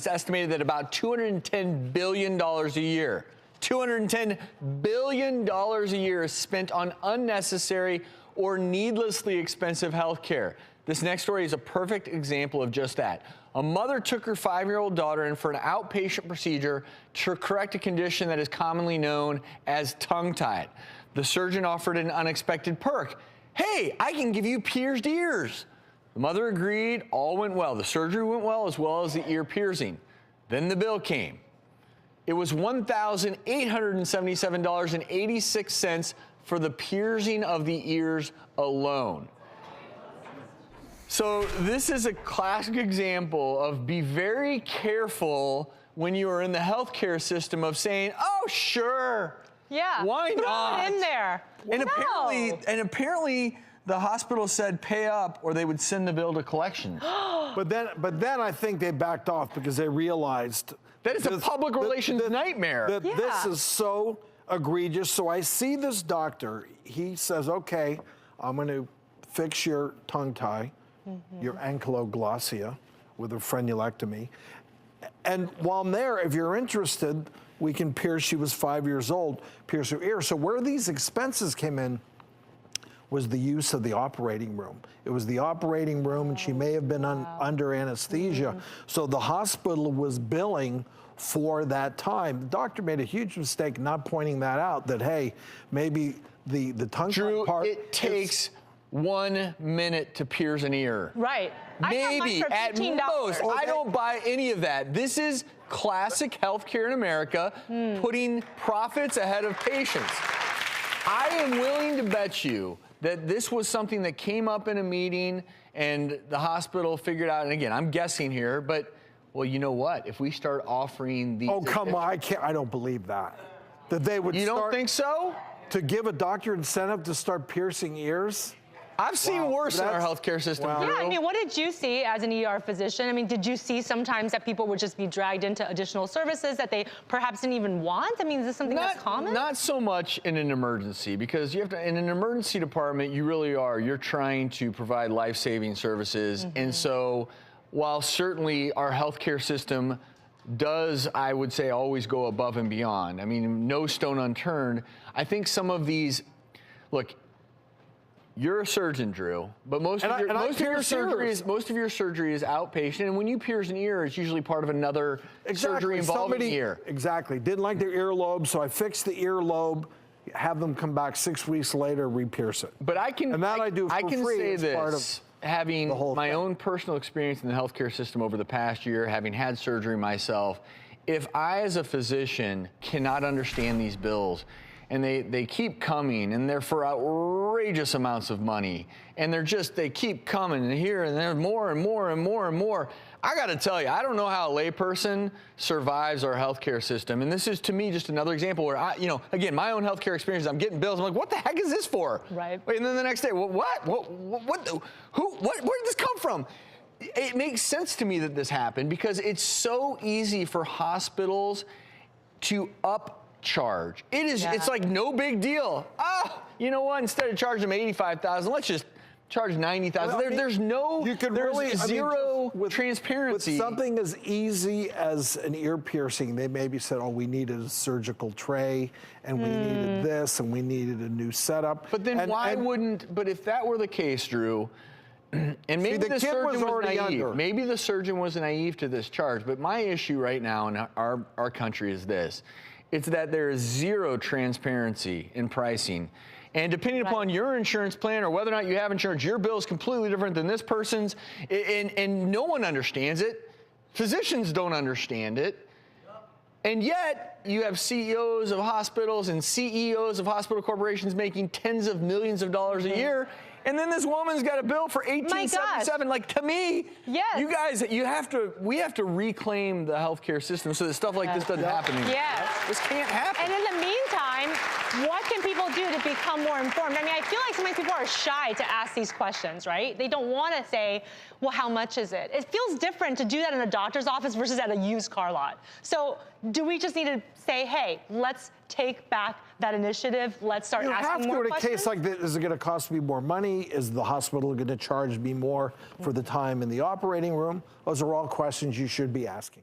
it's estimated that about $210 billion a year, $210 billion a year is spent on unnecessary or needlessly expensive health care. This next story is a perfect example of just that. A mother took her 5-year-old daughter in for an outpatient procedure to correct a condition that is commonly known as tongue-tied. The surgeon offered an unexpected perk. Hey, I can give you pierced ears. The mother agreed, all went well. The surgery went well as the ear piercing. Then the bill came. It was $1,877.86 for the piercing of the ears alone. So this is a classic example of be very careful when you are in the healthcare system of saying, oh, sure. Yeah. Why not? Throw it in there. And apparently the hospital said pay up or they would send the bill to collections. But then I think they backed off because they realized that is a public relations nightmare. That this is so egregious. So I see this doctor. He says, okay, I'm going to fix your tongue tie, your ankylosing with a frenulectomy. And while I'm there, if you're interested, we can pierce, she was 5 years old, pierce her ear. So where these expenses came in was the use of the operating room. It was the operating room, and she may have been under anesthesia. So the hospital was billing for that time. The doctor made a huge mistake not pointing that out, that, hey, maybe the tongue part. It takes 1 minute to pierce an ear. Right. Maybe at most. I don't buy any of that. This is classic healthcare in America, putting profits ahead of patients. I am willing to bet you that this was something that came up in a meeting and the hospital figured out, and again, I'm guessing here, but, well, you know what? If we start offering these... Oh, come on, I don't believe that. That they would You don't think so? To give a doctor incentive to start piercing ears? I've seen worse in our healthcare system. Yeah, I mean, what did you see as an ER physician? I mean, did you see sometimes that people would just be dragged into additional services that they perhaps didn't even want? I mean, is this something that's common? Not so much in an emergency, because you have to, in an emergency department, you're trying to provide life-saving services. And so while certainly our healthcare system does, I would say, always go above and beyond, I mean, no stone unturned, I think some of these, look, you're a surgeon, Drew, but most of your surgery is outpatient, and when you pierce an ear, it's usually part of another surgery involving the ear. Exactly. Didn't like their earlobe, so I fixed the earlobe, have them come back 6 weeks later, re-pierce it. But I can free say part this, of having my own personal experience in the healthcare system over the past year, having had surgery myself, if I as a physician cannot understand these bills, and they keep coming, and they're for outrageous amounts of money, and they keep coming, and here and there, more and more and more and more. I got to tell you, I don't know how a layperson survives our healthcare system, and this is, to me, just another example where again, my own healthcare experience, I'm getting bills, I'm like, what the heck is this for? Right. And then the next day, where did this come from? It makes sense to me that this happened because it's so easy for hospitals to upcharge. It's like no big deal. You know what? Instead of charging them $85,000, let's just charge $90,000. There's zero transparency. With something as easy as an ear piercing, they maybe said, oh, we needed a surgical tray, and we needed this, and we needed a new setup. But then but if that were the case, Drew, and maybe the surgeon was naive. Maybe the surgeon was naive to this charge, but my issue right now in our country is this. It's that there is zero transparency in pricing. And depending upon your insurance plan or whether or not you have insurance, your bill is completely different than this person's, and no one understands it. Physicians don't understand it. And yet, you have CEOs of hospitals and CEOs of hospital corporations making tens of millions of dollars a year. And then this woman's got a bill for $1,877. Like, to me, you guys, we have to reclaim the healthcare system so that stuff like this doesn't happen anymore. This can't happen. And in the meantime, what can people do to become more informed? I mean, I feel like sometimes people are shy to ask these questions, right? They don't want to say, well, how much is it? It feels different to do that in a doctor's office versus at a used car lot. So do we just need to say, hey, let's take back that initiative. Let's start asking more questions. In a case like this, is it going to cost me more money? Is the hospital going to charge me more for the time in the operating room? Those are all questions you should be asking.